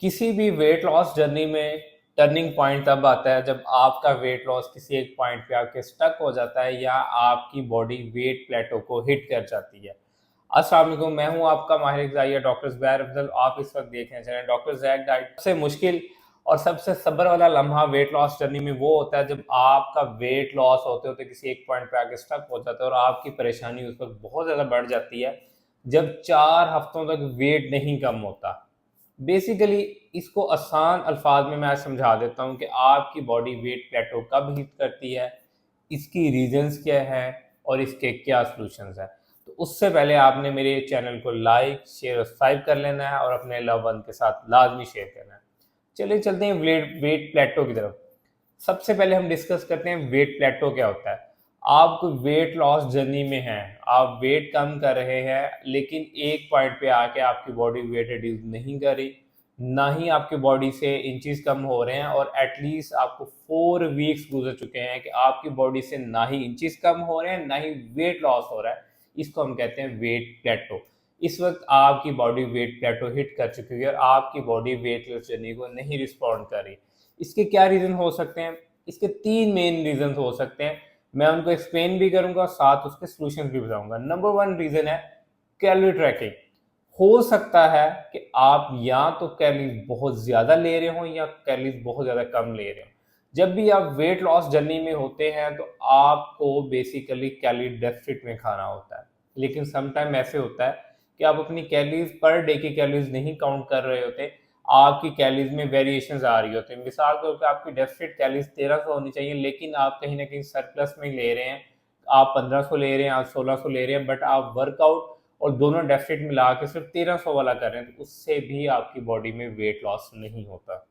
किसी भी weight loss journey में टर्निंग पॉइंट तब आता है जब आपका वेट लॉस किसी एक पॉइंट पे आके स्टक हो जाता है या आपकी बॉडी वेट प्लेटो को हिट कर जाती है। अस्सलाम वालेकुम, मैं हूं आपका माहिर ग़िज़ाई डॉक्टर ज़ुबैर अफजल। आप इस वक्त देख रहे हैं चैनल डॉक्टर ज़ैक डाइट। सबसे मुश्किल और सबसे सब्र वाला लम्हा वेट लॉस जर्नी में वो होता है जब आपका वेट लॉस होते होते किसी एक पॉइंट पे आके स्टक हो जाता है और आपकी परेशानी उस वक्त बहुत ज़्यादा बढ़ जाती है जब 4 हफ्तों तक वेट नहीं कम होता। बेसिकली इसको आसान अल्फाज में मैं समझा देता हूँ कि आपकी बॉडी वेट प्लेटो कब हिट करती है, इसकी रीजंस क्या है और इसके क्या सॉल्यूशंस हैं। तो उससे पहले आपने मेरे चैनल को लाइक शेयर और सब्सक्राइब कर लेना है और अपने लव वन के साथ लाजमी शेयर करना है। चलिए चलते हैं वेट प्लेटो की तरफ। सबसे पहले हम डिस्कस करते हैं वेट प्लेटो क्या होता है। आप वेट लॉस जर्नी में हैं, आप वेट कम कर रहे हैं लेकिन एक पॉइंट पे आके आपकी बॉडी वेट रिड्यूस नहीं कर रही, ना ही आपकी बॉडी से इंचेस कम हो रहे हैं और एटलीस्ट आपको 4 वीक्स गुजर चुके हैं कि आपकी बॉडी से ना ही इंचेस कम हो रहे हैं ना ही वेट लॉस हो रहा है। इसको हम कहते हैं वेट प्लेटो। इस वक्त आपकी बॉडी वेट प्लेटो हिट कर चुकी है और आपकी बॉडी वेट लॉस जर्नी को नहीं रिस्पॉन्ड कर रही। इसके क्या रीज़न हो सकते हैं? इसके 3 मेन रीज़न हो सकते हैं। मैं उनको एक्सप्लेन भी करूंगा और साथ उसके सॉल्यूशंस भी बताऊंगा। नंबर 1 रीज़न है कैलोरी ट्रैकिंग। हो सकता है कि आप या तो कैलोरीज बहुत ज़्यादा ले रहे हो या कैलोरीज बहुत ज़्यादा कम ले रहे हो। जब भी आप वेट लॉस जर्नी में होते हैं तो आपको बेसिकली कैलोरी डेफिसिट में खाना होता है, लेकिन समटाइम ऐसे होता है कि आप अपनी कैलोरीज पर डे की कैलोरीज नहीं काउंट कर रहे होते, आपकी कैलोरीज में वेरिएशंस आ रही होती है। मिसाल के तौर पे आपकी डेफिसिट कैलोरीज 1300 होनी चाहिए लेकिन आप कहीं ना कहीं सरप्लस में ले रहे हैं। आप 1500 ले रहे हैं, आप 1600 ले रहे हैं, बट आप वर्कआउट और दोनों डेफिसिट मिला के सिर्फ 1300 वाला कर रहे हैं, तो उससे भी आपकी बॉडी में वेट लॉस नहीं होता।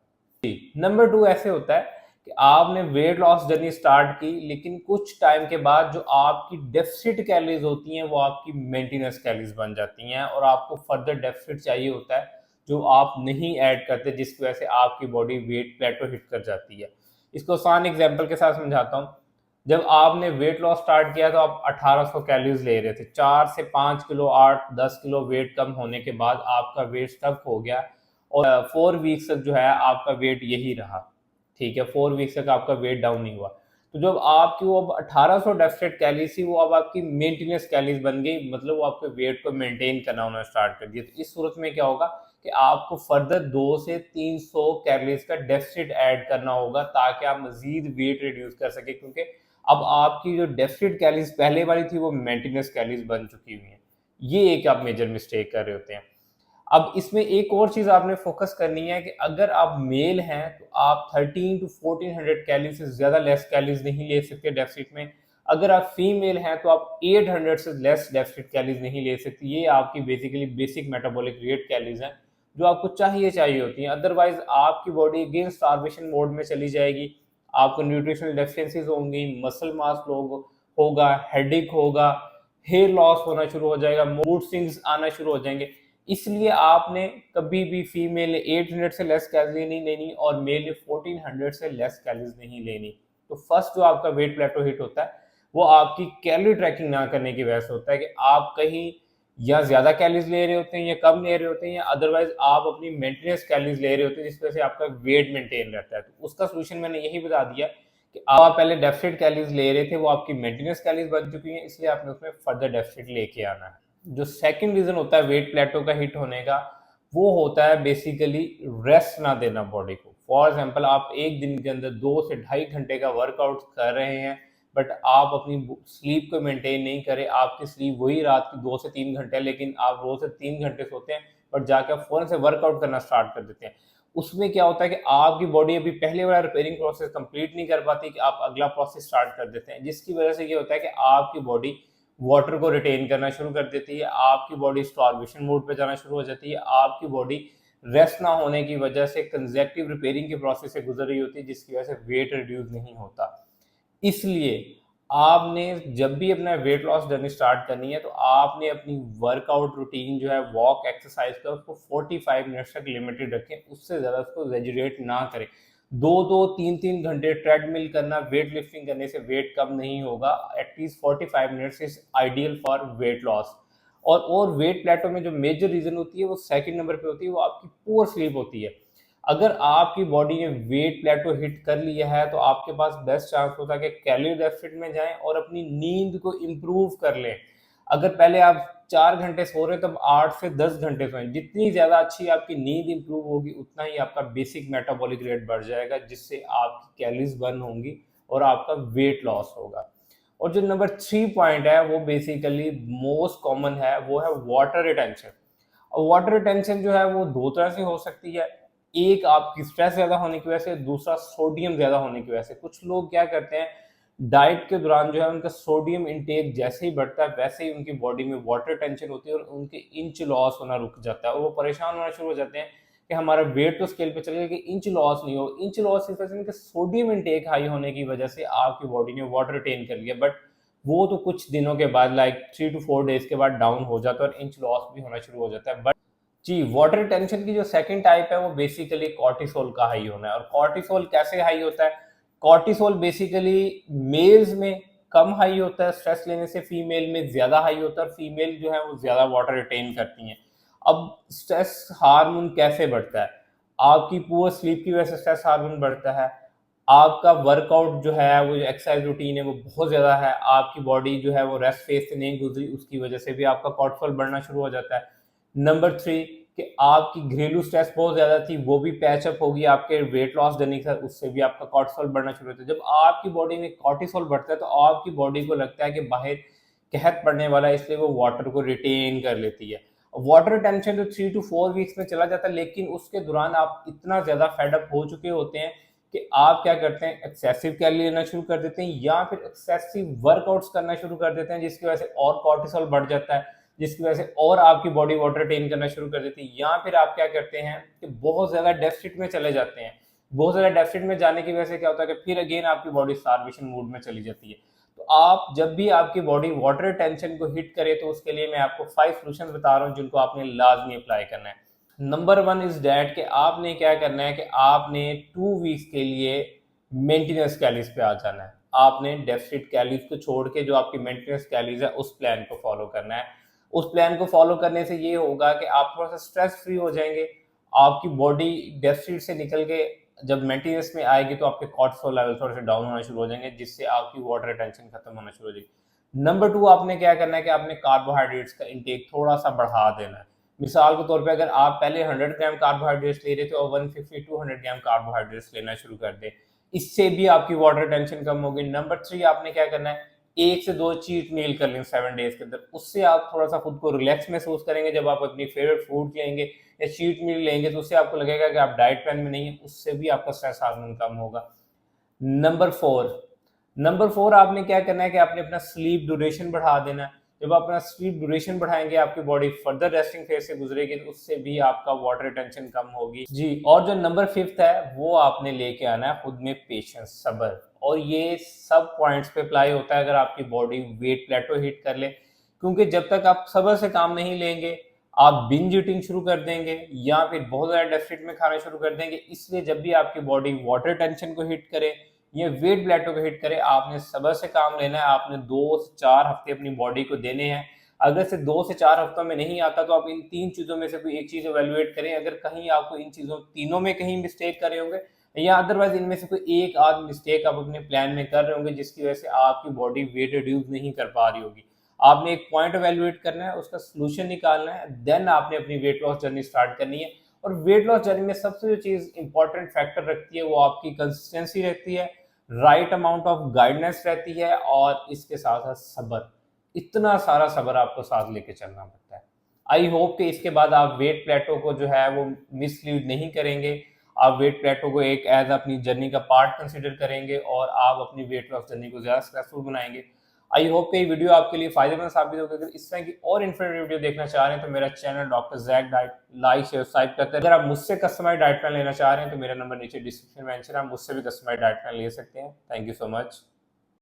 नंबर 2 ऐसे होता है कि आपने वेट लॉस जर्नी स्टार्ट की लेकिन कुछ टाइम के बाद जो आपकी डेफिसिट कैलोरीज होती हैं वो आपकी मेंटेनेंस कैलोरीज बन जाती हैं और आपको फर्दर डेफिसिट चाहिए होता है जो आप नहीं ऐड करते, जिसकी वजह से आपकी बॉडी वेट प्लेटो हिट कर जाती है। इसको आसान एग्जांपल के साथ समझाता हूँ। जब आपने वेट लॉस स्टार्ट किया तो आप 1800 कैलोरीज ले रहे थे। 4 से 5 किलो 8-10 किलो वेट कम होने के बाद आपका वेट स्टक हो गया और 4 वीक्स तक जो है आपका वेट यही रहा। ठीक है, 4 वीक्स तक आपका वेट डाउन नहीं हुआ। तो जब आपकी वो अब 1800 डेफिसिट कैलोरीज थी वो अब आपकी मेंटेनेंस कैलोरीज बन गई, मतलब वो आपके वेट को मेंटेन करना उन्होंने स्टार्ट कर दिया। तो इस सूरत में क्या होगा कि आपको फर्दर 2 से 300 कैलोरीज का डेफिसिट ऐड करना होगा ताकि आप मजीद वेट रिड्यूस कर सके, क्योंकि अब आपकी जो डेफिसिट कैलोरीज पहले वाली थी वो मेंटेनेंस कैलोरीज बन चुकी हुई हैं। ये एक आप मेजर मिस्टेक कर रहे होते हैं। अब इसमें एक और चीज़ आपने फोकस करनी है कि अगर आप मेल हैं तो आप 13 टू 1400 कैलोरी से ज़्यादा लेस कैलोरीज नहीं ले सकते डेफिसिट में। अगर आप फीमेल हैं तो आप 800 से लेस डेफिसिट कैलोरीज नहीं ले सकती। ये आपकी basically basic metabolic rate calories हैं जो आपको चाहिए होती हैं। अदरवाइज आपकी बॉडी अगेन स्टार्वेशन मोड में चली जाएगी, आपको न्यूट्रिशनल डेफिशिएंसीज होंगी, मसल मास लोग होगा, हेडेक होगा, हेयर लॉस होना शुरू हो जाएगा, मूड स्विंग्स आना शुरू हो जाएंगे। इसलिए आपने कभी भी फीमेल ने 800 से लेस कैलोरी नहीं लेनी और मेल ने 1400 से लेस कैलोरीज नहीं लेनी। तो फर्स्ट जो आपका वेट प्लेटो हिट होता है वो आपकी कैलोरी ट्रैकिंग ना करने की वजह से होता है कि आप कहीं या ज्यादा कैलोरीज ले रहे होते हैं या कम ले रहे होते हैं या अदरवाइज आप अपनी मेंटेनेंस कैलोरीज ले रहे होते हैं जिस वजह से आपका वेट मेंटेन रहता है। तो उसका सोल्यूशन मैंने यही बता दिया कि आप पहले डेफिसिट कैलोरीज ले रहे थे वो आपकी मेंटेनेंस कैलोरीज बन चुकी हैं, इसलिए आपने उसमें फर्दर डेफिसिट लेके आना है। जो सेकंड रीजन होता है वेट प्लेटो का हिट होने का वो होता है बेसिकली रेस्ट ना देना बॉडी को। फॉर एग्जांपल आप एक दिन के अंदर 2 से ढाई घंटे का वर्कआउट कर रहे हैं बट आप अपनी स्लीप को मेंटेन नहीं करें। आपकी स्लीप वही रात की 2 से 3 घंटे है लेकिन आप 2 से 3 घंटे सोते हैं बट जाके आप फौरन से वर्कआउट करना स्टार्ट कर देते हैं। उसमें क्या होता है कि आपकी बॉडी अभी पहले वाला रिपेयरिंग प्रोसेस कंप्लीट नहीं कर पाती कि आप अगला प्रोसेस स्टार्ट कर देते हैं, जिसकी वजह से ये होता है कि आपकी बॉडी वाटर को रिटेन करना शुरू कर देती है, आपकी बॉडी स्टार्वेशन मोड पे जाना शुरू हो जाती है, आपकी बॉडी रेस्ट ना होने की वजह से कंजेक्टिव रिपेयरिंग के प्रोसेस से गुजर रही होती है, जिसकी वजह से वेट रिड्यूस नहीं होता। इसलिए आपने जब भी अपना वेट लॉस जर्नी स्टार्ट करनी है तो आपने अपनी वर्कआउट रूटीन जो है वॉक एक्सरसाइज का उसको 45 मिनट्स तक लिमिटेड रखें, उससे ज़्यादा उसको एग्जैजरेट ना करें। 2-2 3-3 घंटे ट्रेडमिल करना वेट लिफ्टिंग करने से वेट कम नहीं होगा। At least 45 minutes is ideal for weight loss. और वेट प्लेटो में जो मेजर रीजन होती है वो सेकंड नंबर पे होती है, वो आपकी पुअर स्लीप होती है। अगर आपकी बॉडी ने वेट प्लेटो हिट कर लिया है तो आपके पास बेस्ट चांस होता है कि कैलोरी डेफिसिट में जाएं और अपनी नींद को इम्प्रूव कर लें। अगर पहले आप 4 घंटे सो रहे तब 8 से 10 घंटे सोएं। जितनी ज़्यादा अच्छी आपकी नींद इम्प्रूव होगी उतना ही आपका बेसिक मेटाबॉलिक रेट बढ़ जाएगा, जिससे आपकी कैलोरीज बर्न होंगी और आपका वेट लॉस होगा। और जो नंबर 3 पॉइंट है वो बेसिकली मोस्ट कॉमन है, वो है वाटर रिटेंशन। और वाटर रिटेंशन जो है वो दो तरह से हो सकती है। एक आपकी स्ट्रेस ज़्यादा होने की वजह से, दूसरा सोडियम ज़्यादा होने की वजह से। कुछ लोग क्या करते हैं, डाइट के दौरान जो है उनका सोडियम इंटेक जैसे ही बढ़ता है वैसे ही उनकी बॉडी में वाटर टेंशन होती है और उनके इंच लॉस होना रुक जाता है और वो परेशान होना शुरू हो जाते हैं कि हमारा वेट तो स्केल पे चल गया कि इंच लॉस नहीं हो। इंच लॉस इस वजह से सोडियम इंटेक हाई होने की वजह से आपकी बॉडी ने वाटर रिटेन कर लिया, बट वो तो कुछ दिनों के बाद लाइक 3 to 4 डेज के बाद डाउन हो जाता है और इंच लॉस भी होना शुरू हो जाता है। बट जी, वाटर रिटेंशन की जो सेकंड टाइप है वो बेसिकली कॉर्टिसोल का हाई होना है। और कॉर्टिसोल कैसे हाई होता है? कॉर्टिसोल बेसिकली मेल्स में कम हाई होता है स्ट्रेस लेने से, फीमेल में ज्यादा हाई होता है और फीमेल जो है वो ज्यादा वाटर रिटेन करती हैं। अब स्ट्रेस हार्मोन कैसे बढ़ता है? आपकी पुअर स्लीप की वजह से स्ट्रेस हार्मोन बढ़ता है। आपका वर्कआउट जो है, वो जो एक्सरसाइज रूटीन है वो बहुत ज़्यादा है, आपकी बॉडी जो है वो रेस्ट फेज से नहीं गुजरी, उसकी वजह से भी आपका कॉर्टिसोल बढ़ना शुरू हो जाता है। नंबर 3 कि आपकी घरेलू स्ट्रेस बहुत ज़्यादा थी, वो भी पैचअप होगी आपके वेट लॉस जर्नी से, उससे भी आपका कॉर्टिसोल बढ़ना शुरू होता है। जब आपकी बॉडी में कॉर्टिसोल बढ़ता है तो आपकी बॉडी को लगता है कि बाहर कहर पड़ने वाला है, इसलिए वो वाटर को रिटेन कर लेती है। वाटर टेंशन तो 3 to 4 वीक्स में चला जाता है, लेकिन उसके दौरान आप इतना ज़्यादा फेडअप हो चुके होते हैं कि आप क्या करते हैं, एक्सेसिव कैलोरी लेना शुरू कर देते हैं या फिर एक्सेसिव वर्कआउट्स करना शुरू कर देते हैं, जिसकी वजह से और कॉर्टिसोल बढ़ जाता है, जिसकी वजह से और आपकी बॉडी वाटर रिटेन करना शुरू कर देती है। या फिर आप क्या करते हैं कि बहुत ज़्यादा डेफिसिट में चले जाते हैं। बहुत ज़्यादा डेफिसिट में जाने की वजह से क्या होता है कि फिर अगेन आपकी बॉडी स्टार्वेशन मूड में चली जाती है। तो आप जब भी आपकी बॉडी वाटर टेंशन को हिट करे तो उसके लिए मैं आपको 5 सॉल्यूशंस बता रहा हूँ जिनको आपने लाजमी अप्लाई करना है। नंबर 1 इज डैट कि आपने क्या करना है कि आपने 2 वीक्स के लिए मेंटेनेंस कैलोरीज पे आ जाना है। आपने डेफिसिट कैलोरीज को छोड़ के जो आपकी मेंटेनेंस कैलोरीज है उस प्लान को फॉलो करना है। उस प्लान को फॉलो करने से ये होगा कि आप थोड़ा सा स्ट्रेस फ्री हो जाएंगे। आपकी बॉडी डेफिसिट से निकल के जब मेंटेनेंस में आएगी तो आपके कॉर्टिसोल लेवल थोड़े से डाउन होना शुरू हो जाएंगे, जिससे आपकी वाटर रिटेंशन खत्म होना शुरू हो जाएगी। नंबर 2 आपने क्या करना है कि आपने कार्बोहाइड्रेट्स का इंटेक थोड़ा सा बढ़ा देना है। मिसाल के तौर पे अगर आप पहले 100 ग्राम कार्बोहाइड्रेट्स ले रहे थे और 150-200 ग्राम कार्बोहाइड्रेट्स लेना शुरू कर दे, इससे भी आपकी वाटर टेंशन कम होगी। नंबर 3 आपने क्या करना है, 1 से 2 चीट मील कर लें 7 डेज के अंदर। उससे आप थोड़ा सा खुद को रिलैक्स महसूस करेंगे। जब आप अपनी फेवरेट फूड लेंगे या चीट मील लेंगे तो उससे आपको लगेगा कि आप डाइट प्लान में नहीं है, उससे भी आपका स्ट्रेस हार्मोन कम होगा। नंबर 4 आपने क्या करना है कि आपने अपना स्लीप ड्यूरेशन बढ़ा देना है। जब आप अपना स्लीप ड्यूरेशन बढ़ाएंगे आपकी बॉडी फर्दर रेस्टिंग फेज से गुजरेगी, तो उससे भी आपका वाटर रिटेंशन कम होगी जी। और जो नंबर 5 है वो आपने लेके आना है खुद में पेशेंस, सब्र। और ये सब पॉइंट्स पे अप्लाई होता है अगर आपकी बॉडी वेट प्लेटो हिट कर ले, क्योंकि जब तक आप सब्र से काम नहीं लेंगे आप बिंज ईटिंग शुरू कर देंगे या फिर बहुत ज़्यादा डेफिसिट में खाना शुरू कर देंगे। इसलिए जब भी आपकी बॉडी वाटर टेंशन को हिट करे, ये वेट प्लेटो को हिट करे, आपने सब्र से काम लेना है। आपने 2 से 4 हफ्ते अपनी बॉडी को देने हैं। अगर से 2 से 4 हफ्तों में नहीं आता तो आप इन 3 चीज़ों में से कोई एक चीज़ एवेलुएट करें। अगर कहीं आपको इन चीज़ों तीनों में कहीं मिस्टेक करे होंगे या अदरवाइज इनमें से कोई एक आध मिस्टेक आप अपने प्लान में कर रहे होंगे जिसकी वजह से आपकी बॉडी वेट रिड्यूस नहीं कर पा रही होगी, आपने एक पॉइंट एवेलुएट करना है, उसका सोल्यूशन निकालना है, देन आपने अपनी वेट लॉस जर्नी स्टार्ट करनी है। और वेट लॉस जर्नी में सबसे जो चीज़ इंपॉर्टेंट फैक्टर रखती है वो आपकी कंसिस्टेंसी रहती है, राइट अमाउंट ऑफ गाइडेंस रहती है और इसके साथ साथ सब्र। इतना सारा सब्र आपको साथ लेके चलना पड़ता है। आई होप कि इसके बाद आप वेट प्लेटो को जो है वो मिसलीड नहीं करेंगे। आप वेट प्लेटो को एक एज अपनी जर्नी का पार्ट कंसिडर करेंगे और आप अपनी वेट लॉस जर्नी को ज़्यादा सक्सेसफुल बनाएंगे। आई होप कि ये वीडियो आपके लिए फायदेमंद साबित होगा। अगर इस तरह की और इन्फॉर्मेटिव वीडियो देखना चाह रहे हैं तो मेरा channel doctor jack diet like share subscribe करते हैं। अगर आप मुझसे कस्टमाइज्ड डाइट प्लान लेना चाह रहे हैं तो मेरा नंबर नीचे डिस्क्रिप्शन में मेंशन है, आप मुझसे भी कस्टमाइज्ड डाइट प्लान ले सकते हैं। Thank you so much.